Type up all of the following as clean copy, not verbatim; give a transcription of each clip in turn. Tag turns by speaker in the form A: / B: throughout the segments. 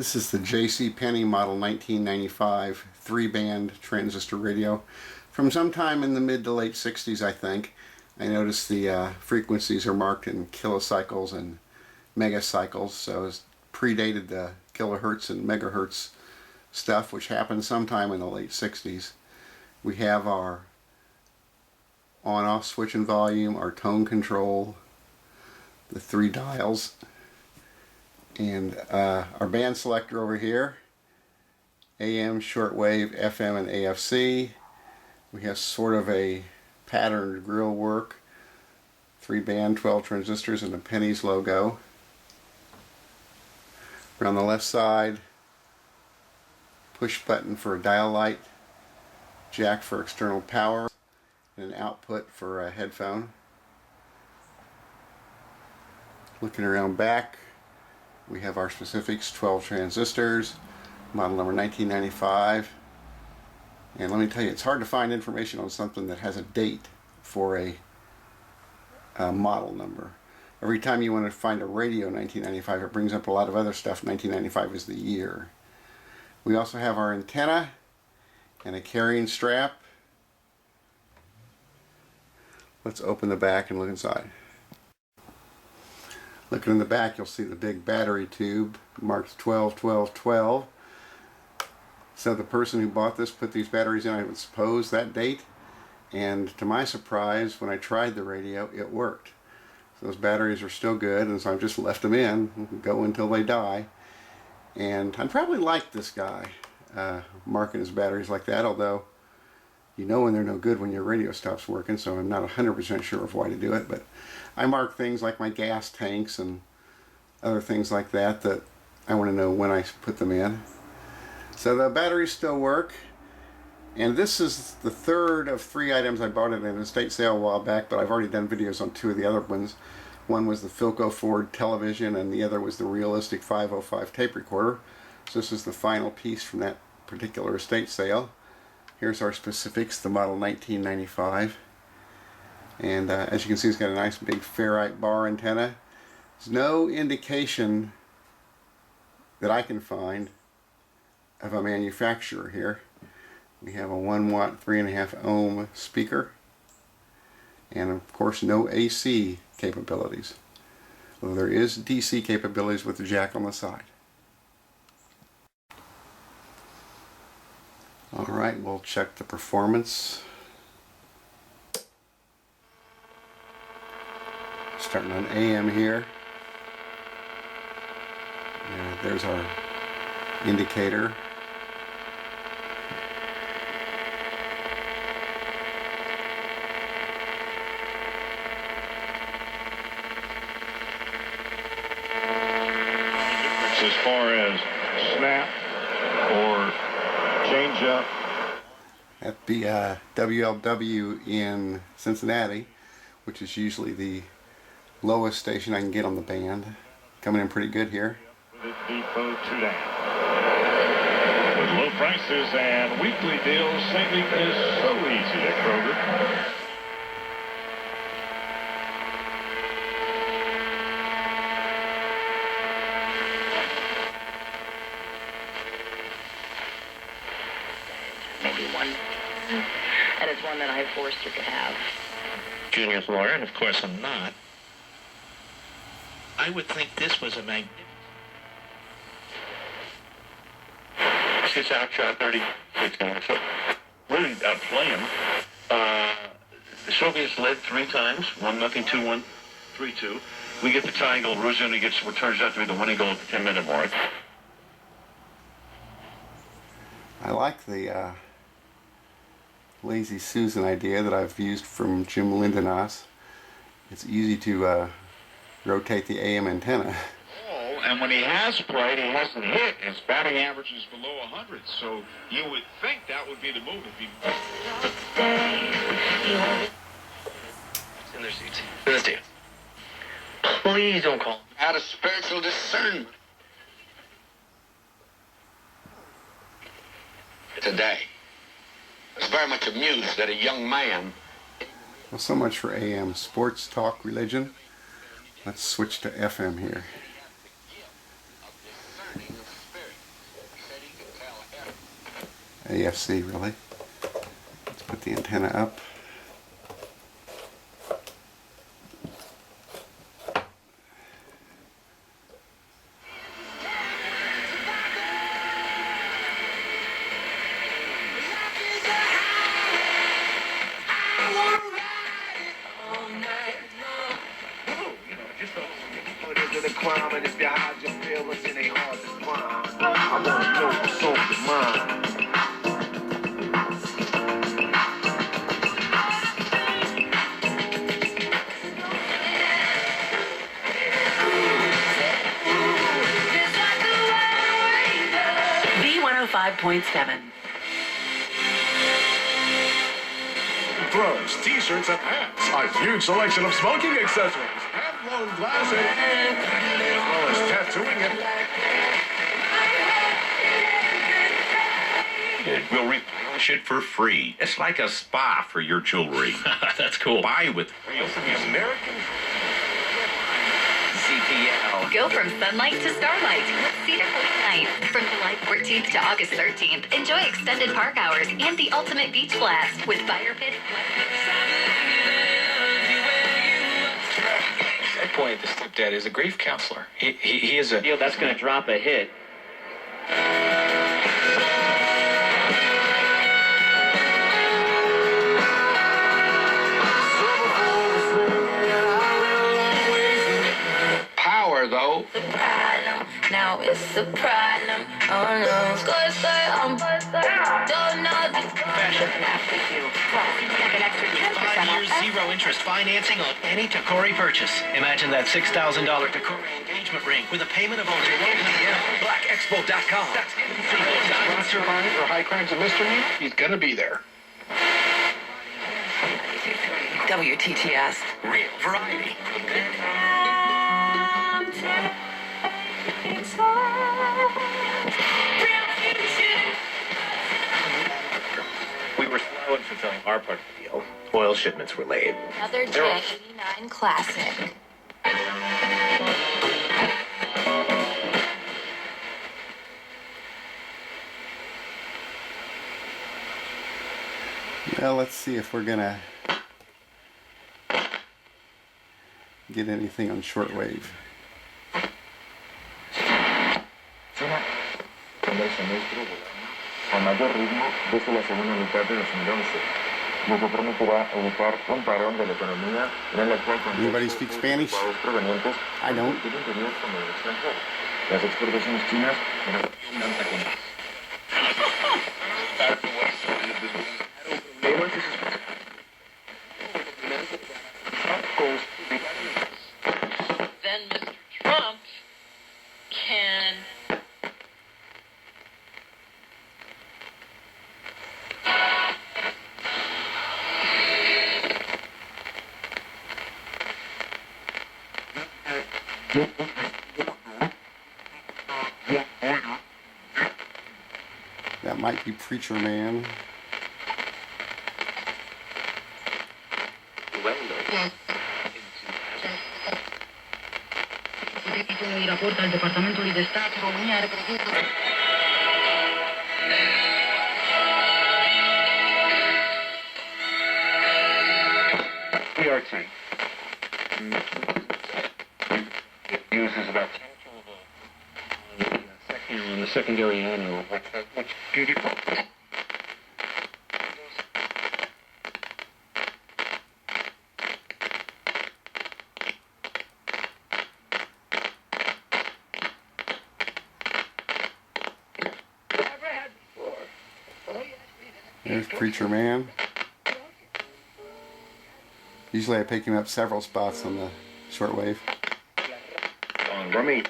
A: This is the Penney model 1995 3-band transistor radio from sometime in the mid to late 60s, I think. I noticed the frequencies are marked in kilocycles and megacycles, so it's predated the kilohertz and megahertz stuff, which happened sometime in the late 60s. We have our on-off switch and volume, our tone control, the 3 dials, and our band selector over here, AM, shortwave, FM, and AFC. We have sort of a patterned grill work, 3-band, 12 transistors, and a Penney's logo. Around the left side, push button for a dial light, jack for external power, and an output for a headphone. Looking around back, we have our specifics, 12 transistors, model number 1995. And let me tell you, it's hard to find information on something that has a date for a model number. Every time you want to find a radio 1995, it brings up a lot of other stuff. 1995 is the year. We also have our antenna and a carrying strap. Let's open the back and look inside. Looking in the back, you'll see the big battery tube marked 12, 12, 12. So the person who bought this put these batteries in, I would suppose, that date. And to my surprise, when I tried the radio, it worked. So those batteries are still good, and so I've just left them in, go until they die. And I'd probably like this guy marking his batteries like that, although you know when they're no good when your radio stops working, so I'm not 100% sure of why to do it. But I mark things like my gas tanks and other things like that that I want to know when I put them in. So the batteries still work, and this is the third of 3 items I bought at an estate sale a while back, but I've already done videos on 2 of the other ones. One was the Philco Ford television, and the other was the Realistic 505 tape recorder. So this is the final piece from that particular estate sale. Here's our specifics, the model 1995. And as you can see, it's got a nice big ferrite bar antenna. There's no indication that I can find of a manufacturer here. We have a 1 watt 3.5 ohm speaker, and of course no AC capabilities, although there is DC capabilities with the jack on the side. Alright, we'll check the performance. Starting on AM here. And there's our indicator.
B: As far as snap or change up.
A: At the WLW in Cincinnati, which is usually the lowest station I can get on the band. Coming in pretty good here.
B: With Depot 2 down. With low prices and weekly deals, saving is so easy at Kroger.
C: Maybe one. And it's one that I forced her to have.
D: Junior's lawyer, and of course I'm not. I would think this was a magnificent.
B: 6 out, shot 30. So really playing. The Soviets led 3 times, 1-0, 2-1, 3-2. We get the tying goal. Ruzini gets what turns out to be the winning goal at the 10-minute mark.
A: I like the Lazy Susan idea that I've used from Jim Lindenaas. It's easy to rotate the AM antenna.
E: Oh, and when he has played, he hasn't hit. His batting average is below 100, so you would think that would be the move if he...
D: In their seats. In the stands. Please don't call.
E: Out of spiritual discernment. Today, I was very much amused that a young man...
A: Well, so much for AM sports talk religion. Let's switch to FM here. AFC really. Let's put the antenna up.
F: B105.7.
G: Throws, t-shirts, and hats. A huge selection of smoking accessories and blown glasses, as well as tattooing and...
E: We'll repolish it for free. It's like a spa for your jewelry.
H: That's cool.
E: Buy with real
G: American...
D: CPL.
C: Go from sunlight to starlight with Cedar Point Night. From July 14th to August 13th, enjoy extended park hours and the ultimate beach blast with fire pit.
H: That boy, the stepdad, is a grief counselor. He is a...
D: That's going to drop a hit.
E: power, though.
I: The problem, now it's the problem. Oh no, don't know the
C: Get an extra 10%
J: 5 years,
C: off.
J: zero interest financing on any Takori purchase. Imagine that $6,000 Takori engagement ring with a payment of only $100. BlackExpo.com. That's
E: Sponsor mine for High Crimes and Mystery? He's gonna be there.
F: WTTS.
J: real variety.
D: We were slow in fulfilling our part of the deal. Oil shipments were late.
I: Another J89 classic.
A: Well, let's see if we're gonna get anything on shortwave.
K: Con mayor ritmo desde la segunda mitad de 2011, lo que permitirá evitar un parón de la economía en el actual contexto.
A: Anybody speak Spanish?
K: Provenientes
A: I don't.
K: del interior como del extranjero. Las exportaciones chinas
F: Then Mr. Trump can
A: That might be Preacher Man.
K: PRT uses about on the secondary annual, which
A: There's Preacher Man. Usually I pick him up several spots on the shortwave.
K: on Rummy.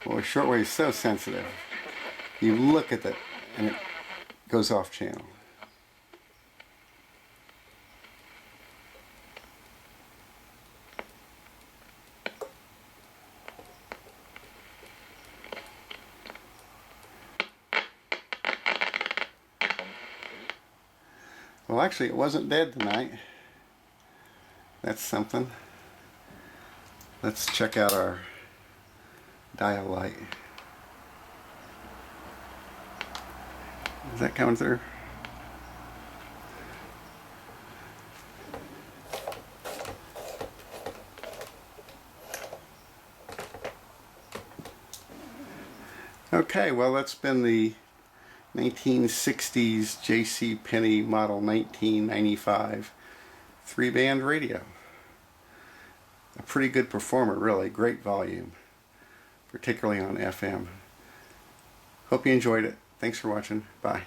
A: Well, shortwave is so sensitive. You look at it and it goes off channel. Well, actually, it wasn't dead tonight. That's something. Let's check out our dial light. Is that coming through? Okay, well, that's been the 1960s J.C. Penney model 1995 3-band radio. A pretty good performer, really. Great volume, particularly on FM. Hope you enjoyed it. Thanks for watching. Bye.